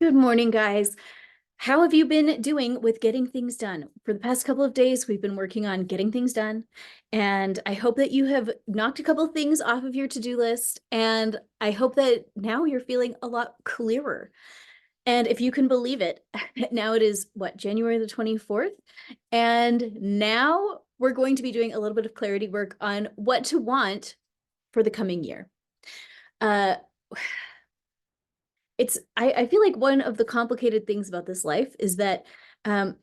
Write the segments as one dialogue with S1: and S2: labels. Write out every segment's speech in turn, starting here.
S1: Good morning, guys. How have you been doing with getting things done? For the past couple of days, we've been working on getting things done, and I hope that you have knocked a couple of things off of your to-do list, and I hope that now you're feeling a lot clearer. And if you can believe it, now it is what, January the 24th, and now we're going to be doing a little bit of clarity work on what to want for the coming year. Uh, I feel like one of the complicated things about this life is that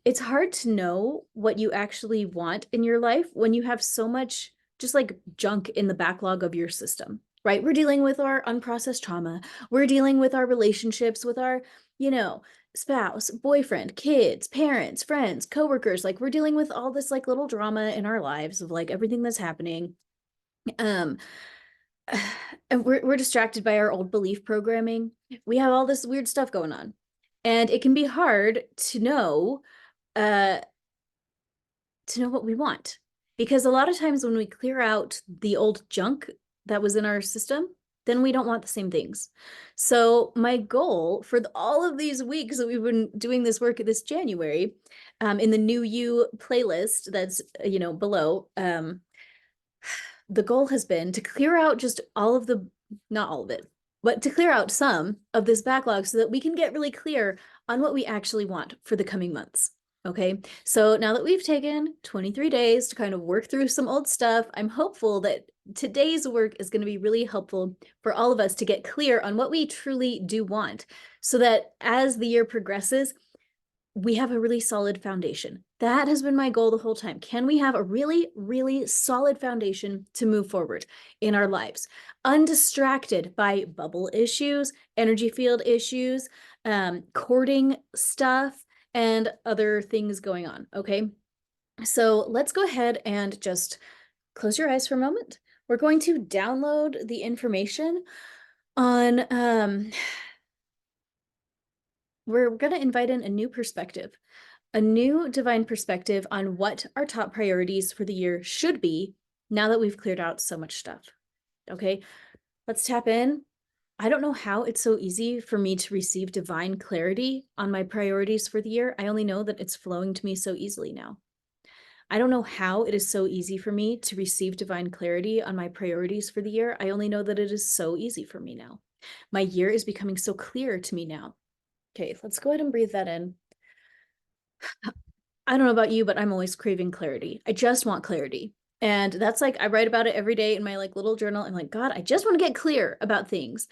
S1: it's hard to know what you actually want in your life when you have so much just like junk in the backlog of your system, right? We're dealing with our unprocessed trauma. We're dealing with our relationships with our, you know, spouse, boyfriend, kids, parents, friends, coworkers. Like we're dealing with all this like little drama in our lives of like everything that's happening. Um, and we're distracted by our old belief programming. We have all this weird stuff going on. And it can be hard uh to know what we want. Because a lot of times when we clear out the old junk that was in our system, then we don't want the same things. So my goal for all of these weeks that we've been doing this work this January, in the New You playlist that's below, the goal has been to clear out just all of the, not all of it, but to clear out some of this backlog so that we can get really clear on what we actually want for the coming months. Okay, so now that we've taken 23 days to kind of work through some old stuff, I'm hopeful that today's work is going to be really helpful for all of us to get clear on what we truly do want so that as the year progresses, we have a really solid foundation. That has been my goal the whole time. Can we have a really, really solid foundation to move forward in our lives, undistracted by bubble issues, energy field issues, courting stuff, and other things going on? Okay. So let's go ahead and just close your eyes for a moment. We're going to download the information on we're going to invite in a new perspective, a new divine perspective on what our top priorities for the year should be now that we've cleared out so much stuff. Okay, let's tap in. I don't know how it's so easy for me to receive divine clarity on my priorities for the year. I only know that it's flowing to me so easily now. I don't know how it is so easy for me to receive divine clarity on my priorities for the year. I only know that it is so easy for me now. My year is becoming so clear to me now. Okay, let's go ahead and breathe that in. I don't know about you, but I'm always craving clarity. I just want clarity. And that's like, I write about it every day in my like little journal. I'm like, God, I just want to get clear about things.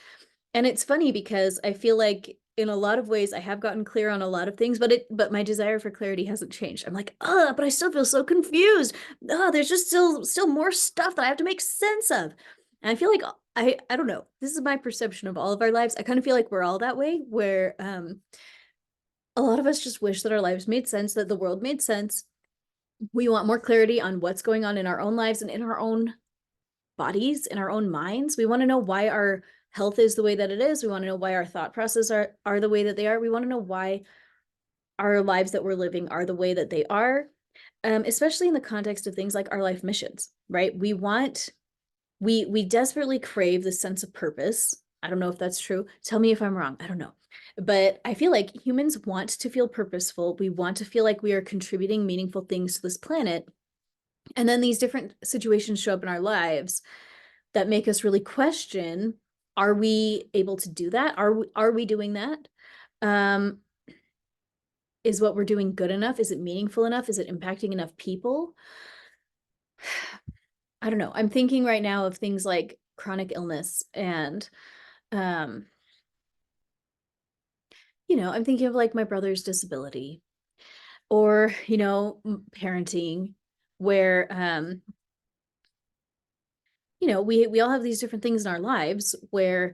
S1: And it's funny because I feel like in a lot of ways I have gotten clear on a lot of things, but my desire for clarity hasn't changed. I'm like, but I still feel so confused. There's just still more stuff that I have to make sense of. And I feel like I don't know. This is my perception of all of our lives. I kind of feel like we're all that way, where a lot of us just wish that our lives made sense, that the world made sense. We want more clarity on what's going on in our own lives and in our own bodies, in our own minds. We want to know why our health is the way that it is. We want to know why our thought processes are the way that they are. We want to know why our lives that we're living are the way that they are, especially in the context of things like our life missions, right? We desperately crave this sense of purpose. I don't know if that's true. Tell me if I'm wrong. I don't know. But I feel like humans want to feel purposeful. We want to feel like we are contributing meaningful things to this planet. And then these different situations show up in our lives that make us really question, are we able to do that? Are we doing that? Um, is what we're doing good enough? Is it meaningful enough? Is it impacting enough people? I don't know. I'm thinking right now of things like chronic illness and um I'm thinking of like my brother's disability or, parenting where we all have these different things in our lives where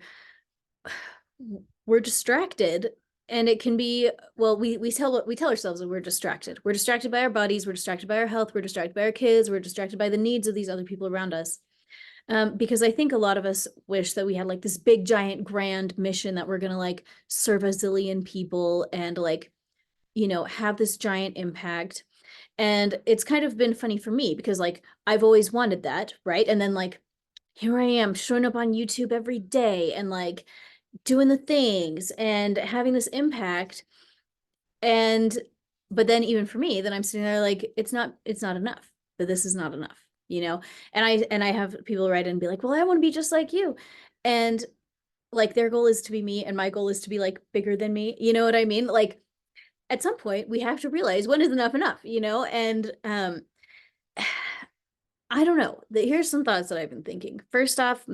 S1: we're distracted, and it can be, well, we tell ourselves that we're distracted by our bodies, we're distracted by our health, we're distracted by our kids, we're distracted by the needs of these other people around us. Because I think a lot of us wish that we had like this big giant grand mission that we're gonna like serve a zillion people and like have this giant impact. And it's kind of been funny for me because like I've always wanted that, right? And then like here I am showing up on YouTube every day and like doing the things and having this impact. And, but then even for me, then I'm sitting there like, it's not enough, but this is not enough, you know? And I have people write in and be like, well, I want to be just like you. And like their goal is to be me and my goal is to be like bigger than me. You know what I mean? Like at some point we have to realize when is enough, you know? And I don't know. Here's some thoughts that I've been thinking. First off,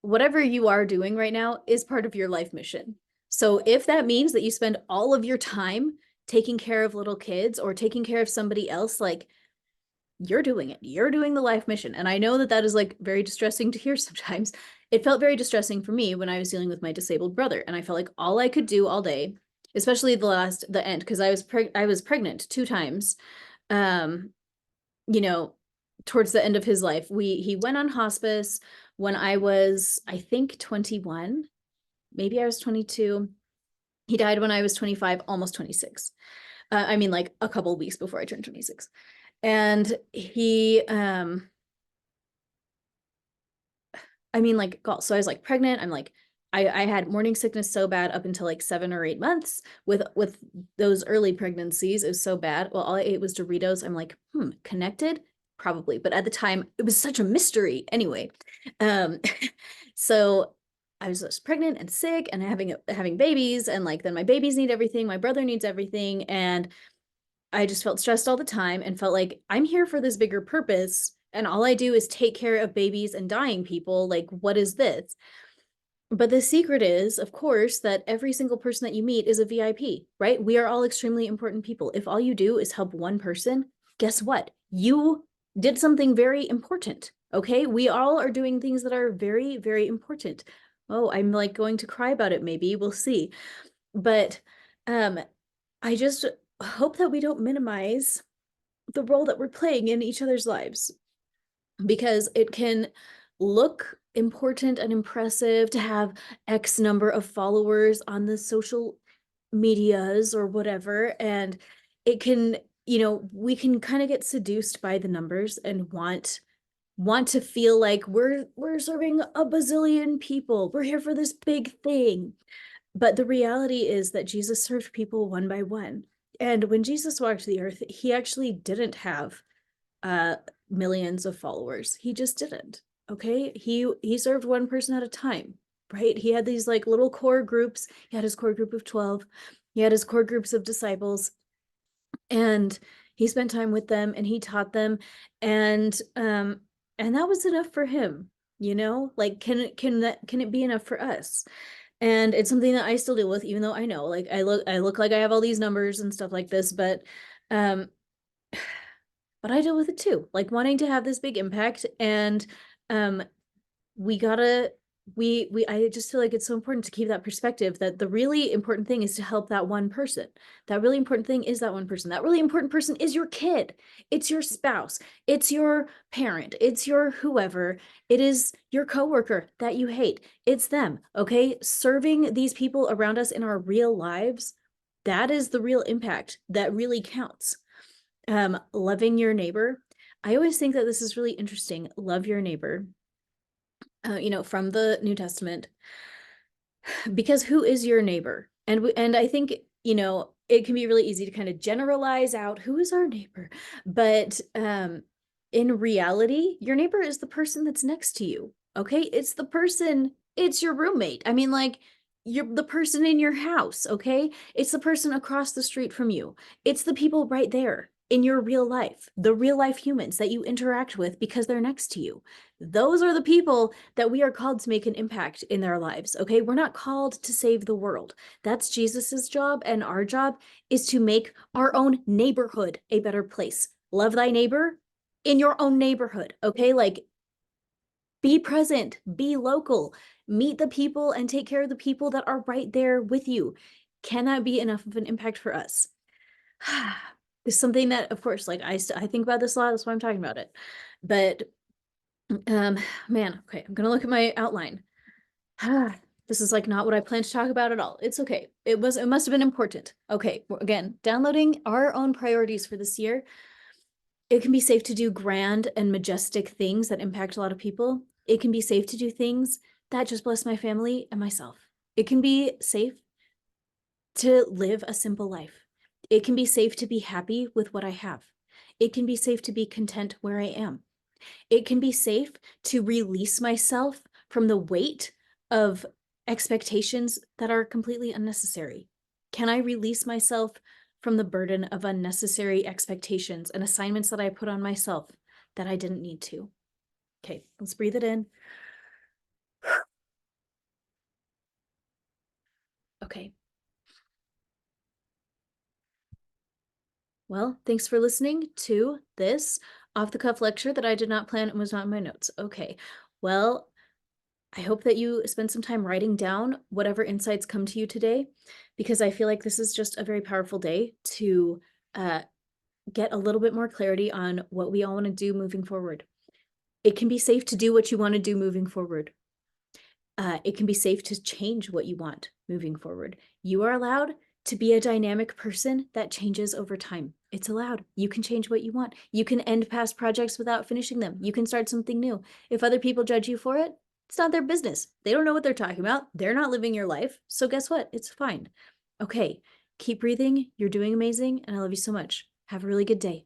S1: whatever you are doing right now is part of your life mission. So if that means that you spend all of your time taking care of little kids or taking care of somebody else, like you're doing it. You're doing the life mission. And I know that that is like very distressing to hear sometimes. It felt very distressing for me when I was dealing with my disabled brother. And I felt like all I could do all day, especially the end, because I was pregnant 2 times. Um, you know, towards the end of his life, he went on hospice when I was, I think 21, maybe I was 22. He died when I was 25, almost 26. I mean, like a couple of weeks before I turned 26. And I mean, like, God, so I was like pregnant. I'm like, I had morning sickness so bad up until like 7 or 8 months with those early pregnancies. It was so bad. Well, all I ate was Doritos. I'm like, connected? Probably. But at the time, it was such a mystery. Anyway, um, so I was just pregnant and sick and having babies, and like then my babies need everything, my brother needs everything, and I just felt stressed all the time and felt like I'm here for this bigger purpose. And all I do is take care of babies and dying people. Like, what is this? But the secret is, of course, that every single person that you meet is a VIP, right? We are all extremely important people. If all you do is help one person, guess what? You did something very important. Okay. We all are doing things that are very, very important. Oh, I'm like going to cry about it. Maybe we'll see. But um, I just hope that we don't minimize the role that we're playing in each other's lives, because it can look important and impressive to have X number of followers on the social medias or whatever. And it can, we can kind of get seduced by the numbers and want to feel like we're serving a bazillion people. We're here for this big thing. But the reality is that Jesus served people one by one. And when Jesus walked the earth, he actually didn't have uh millions of followers. He just didn't. Okay? He served one person at a time, right? He had these like little core groups. He had his core group of 12. He had his core groups of disciples, and he spent time with them and he taught them, and that was enough for him, Like can it be enough for us? And it's something that I still deal with, even though I know, like I look like I have all these numbers and stuff like this, um, but I deal with it too, like wanting to have this big impact. And um, we gotta, I just feel like it's so important to keep that perspective that the really important thing is to help that one person. That really important thing is that one person. That really important person is your kid. It's your spouse. It's your parent. It's your whoever. It is your coworker that you hate. It's them. Okay. Serving these people around us in our real lives, that is the real impact that really counts. Loving your neighbor. I always think that this is really interesting. Love your neighbor, from the New Testament, because who is your neighbor? And I think, it can be really easy to kind of generalize out who is our neighbor, but in reality, your neighbor is the person that's next to you. Okay, it's your roommate. I mean, like, you're the person in your house. Okay, it's the person across the street from you. It's the people right there in your real life, the real life humans that you interact with because they're next to you. Those are the people that we are called to make an impact in their lives. Okay, we're not called to save the world. That's Jesus's job, and our job is to make our own neighborhood a better place. Love thy neighbor in your own neighborhood. Okay, like, be present, be local, meet the people and take care of the people that are right there with you. Can that be enough of an impact for us? It's something that, of course, like I think about this a lot. That's why I'm talking about it. But man, okay, I'm gonna look at my outline. This is like not what I planned to talk about at all. It's okay. It must have been important. Okay, again, downloading our own priorities for this year. It can be safe to do grand and majestic things that impact a lot of people. It can be safe to do things that just bless my family and myself. It can be safe to live a simple life. It can be safe to be happy with what I have. It can be safe to be content where I am. It can be safe to release myself from the weight of expectations that are completely unnecessary. Can I release myself from the burden of unnecessary expectations and assignments that I put on myself that I didn't need to? Okay, let's breathe it in. Okay. Well, thanks for listening to this off the cuff lecture that I did not plan and was not in my notes. Okay. Well, I hope that you spend some time writing down whatever insights come to you today, because I feel like this is just a very powerful day to uh, get a little bit more clarity on what we all want to do moving forward. It can be safe to do what you want to do moving forward. It can be safe to change what you want moving forward. You are allowed to be a dynamic person that changes over time. It's allowed. You can change what you want. You can end past projects without finishing them. You can start something new. If other people judge you for it, it's not their business. They don't know what they're talking about. They're not living your life. So guess what? It's fine. Okay, keep breathing. You're doing amazing, and I love you so much. Have a really good day.